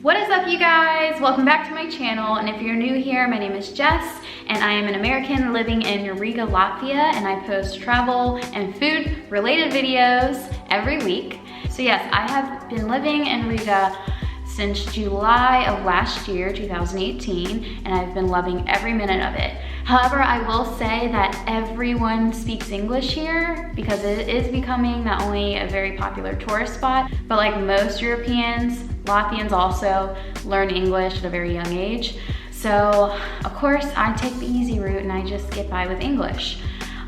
What is up, you guys? Welcome back to my channel, and if you're new here, my name is Jess and I am an American living in Riga, Latvia, and I post travel and food related videos every week. So yes, I have been living in Riga since July of last year, 2018, and I've been loving every minute of it. However, I will say that everyone speaks English here because it is becoming not only a very popular tourist spot, but like most Europeans, Latvians also learn English at a very young age. So of course I take the easy route and I just get by with English.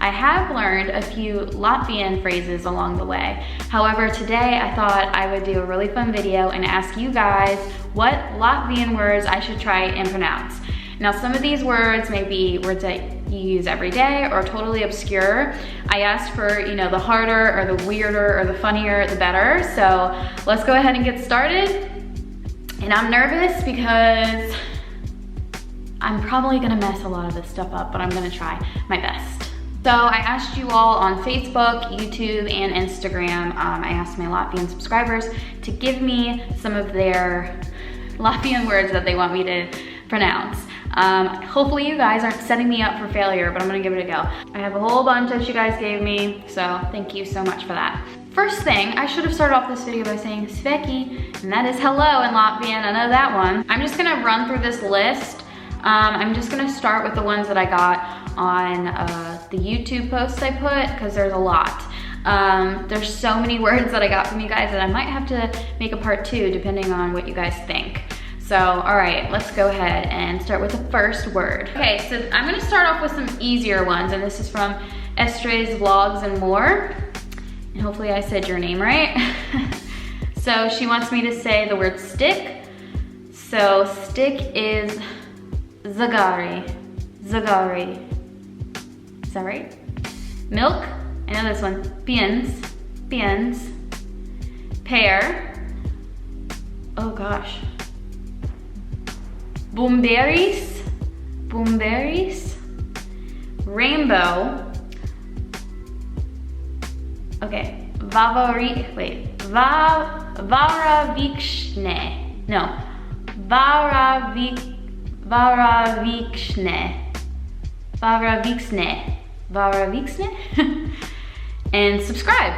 I have learned a few Latvian phrases along the way. However, today I thought I would do a really fun video and ask you guys what Latvian words I should try and pronounce. Now, some of these words may be words that you use every day or totally obscure. I asked for, the harder or the weirder or the funnier, the better. So let's go ahead and get started. And I'm nervous because I'm probably gonna mess a lot of this stuff up, but I'm gonna try my best. So I asked you all on Facebook, YouTube, and Instagram, I asked my Latvian subscribers to give me some of their Latvian words that they want me to pronounce. Hopefully you guys aren't setting me up for failure, but I'm gonna give it a go. I have a whole bunch that you guys gave me, so thank you so much for that. First thing, I should have started off this video by saying Sveki, and that is hello in Latvian, I know that one. I'm just gonna run through this list. I'm just gonna start with the ones that I got on the YouTube posts I put, because there's a lot. There's so many words that I got from you guys that I might have to make a part 2 depending on what you guys think. So, all right, let's go ahead and start with the first word. Okay, so I'm gonna start off with some easier ones, and this is from Estre's Vlogs and More. And hopefully I said your name right. So she wants me to say the word stick. So stick is zagari, zagari. Is that right? Milk, I know this one, piens, piens. Pear, oh gosh. Boomberries, boomberries. Rainbow. Okay, varavikshne. No, varaviksne. And subscribe.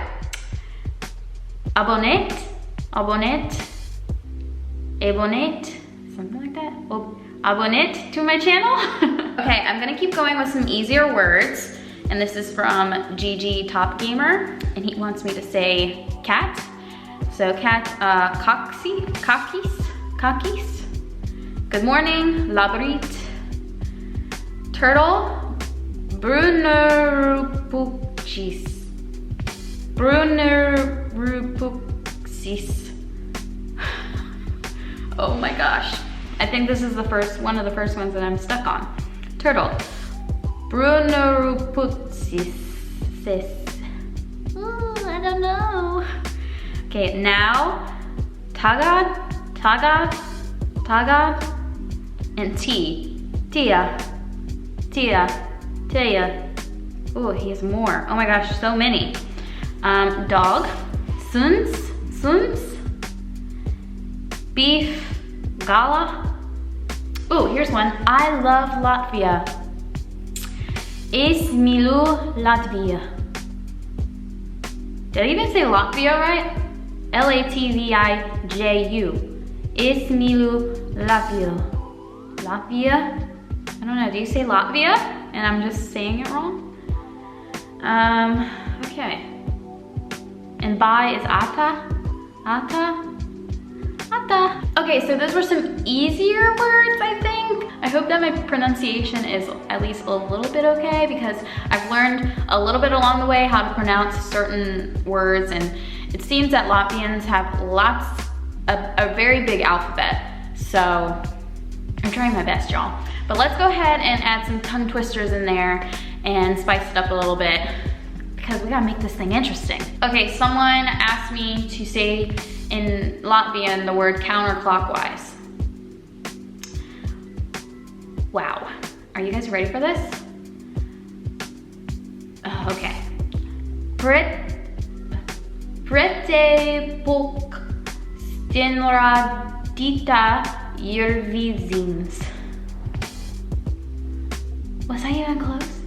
Abonate, something like that. Well, abonate to my channel. Okay, I'm gonna keep going with some easier words. And this is from Gigi Top Gamer. And he wants me to say cat. So cat, kakis. Good morning, labrit. Turtle, Brunerupuksis. Oh my gosh. I think this is one of the first ones that I'm stuck on. Turtle. Brunerupuksis. I don't know. Okay, now tagad, and Tia. Oh, he has more. Oh my gosh, so many. Dog, suns. Beef, gala. Oh, here's one. I love Latvia. Es mīlu Latviju. Did I even say Latvia right? Latviju. Es mīlu Latviju. Latvia? I don't know, do you say Latvia? And I'm just saying it wrong? Okay. And bye is ata. Okay, so those were some easier words, I think. I hope that my pronunciation is at least a little bit okay, because I've learned a little bit along the way how to pronounce certain words, and it seems that Latvians have a very big alphabet. So I'm trying my best, y'all. But let's go ahead and add some tongue twisters in there and spice it up a little bit, because we gotta make this thing interesting. Okay, someone asked me to say in Latvian the word counterclockwise. Wow, are you guys ready for this? Okay. Pretepuk stinradīgs. Radita Yervizins. Was I even close?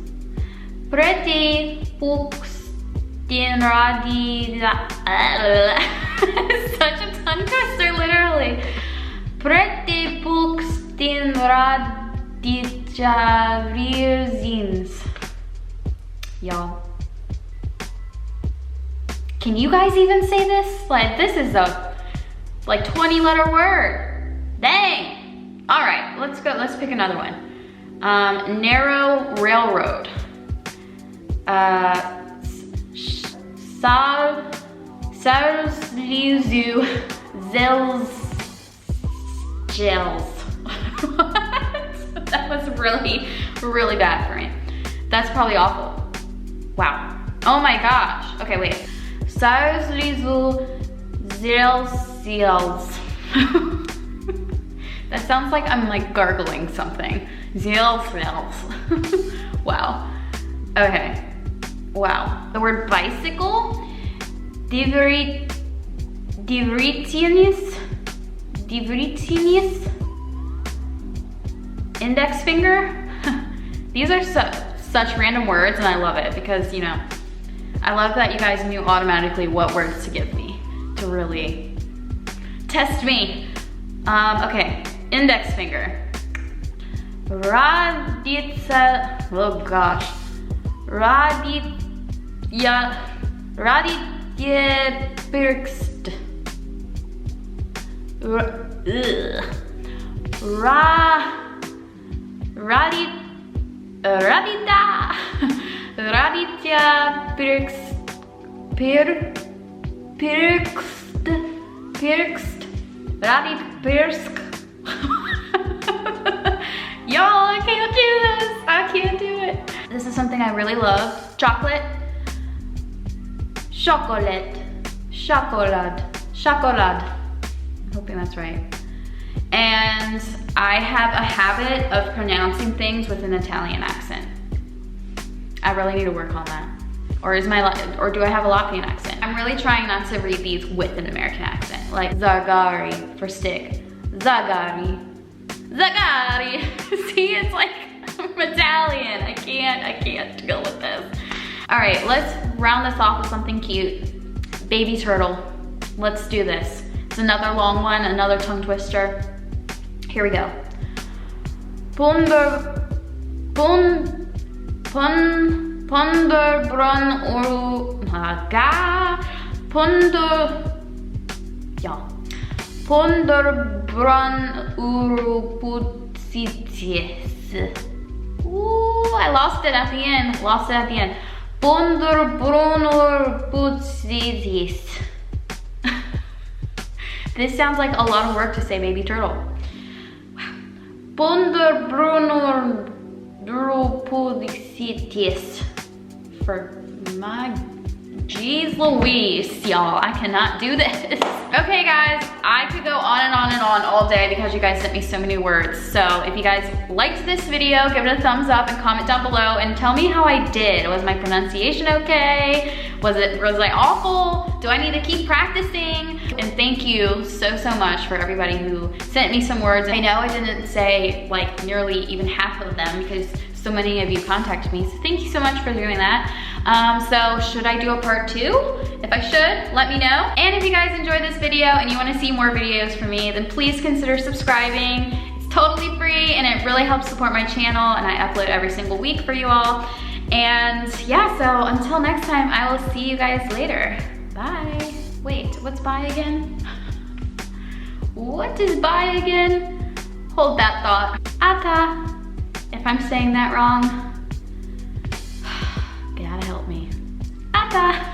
Pretty Puxtin Radita. Such a tongue twister, literally. Pretty Puxtin Radita Yerzins. Y'all. Can you guys even say this? Like, this is a 20-letter word. Dang. All right, let's go. Let's pick another one. Narrow railroad. Sarslizu Zels Gels. That was really, really bad for me. That's probably awful. Wow. Oh my gosh. Okay, wait. Sarslizu Zels. That sounds like I'm like gargling something. Zels. Wow. Okay. Wow. The word bicycle. Divritinis. Index finger. These are such random words, and I love it because, you know, I love that you guys knew automatically what words to give me to really test me. Okay, index finger. Raditya, oh gosh. Raditya Pirkst. Raditya Pirkst. Y'all, I can't do this. I can't do it. This is something I really love. Chocolate. Chocolate. I'm hoping that's right. And I have a habit of pronouncing things with an Italian accent. I really need to work on that. Or do I have a Latvian accent? I'm really trying not to read these with an American accent. Like Zagari for stick. Zagari. See, it's like I'm Italian. I can't deal with this. All right, let's round this off with something cute. Baby turtle. Let's do this. It's another long one, another tongue twister. Here we go. Ponderbrun uruputsities. Ooh, I lost it at the end. Ponderbrun uruputsities. This sounds like a lot of work to say baby turtle. Ponderbrun uruputsities. For my Jeez Louise, y'all, I cannot do this. Okay guys, I could go on and on and on all day because you guys sent me so many words. So if you guys liked this video, give it a thumbs up and comment down below and tell me how I did. Was my pronunciation okay? Was I awful? Do I need to keep practicing? And thank you so much for everybody who sent me some words. I know I didn't say like nearly even half of them because so many of you contacted me, so thank you so much for doing that. So should I do a part 2? If I should, let me know. And if you guys enjoyed this video and you wanna see more videos from me, then please consider subscribing. It's totally free and it really helps support my channel, and I upload every single week for you all. And yeah, so until next time, I will see you guys later. Bye. Wait, what's bye again? What is bye again? Hold that thought. Ata. If I'm saying that wrong, gotta help me. Ata.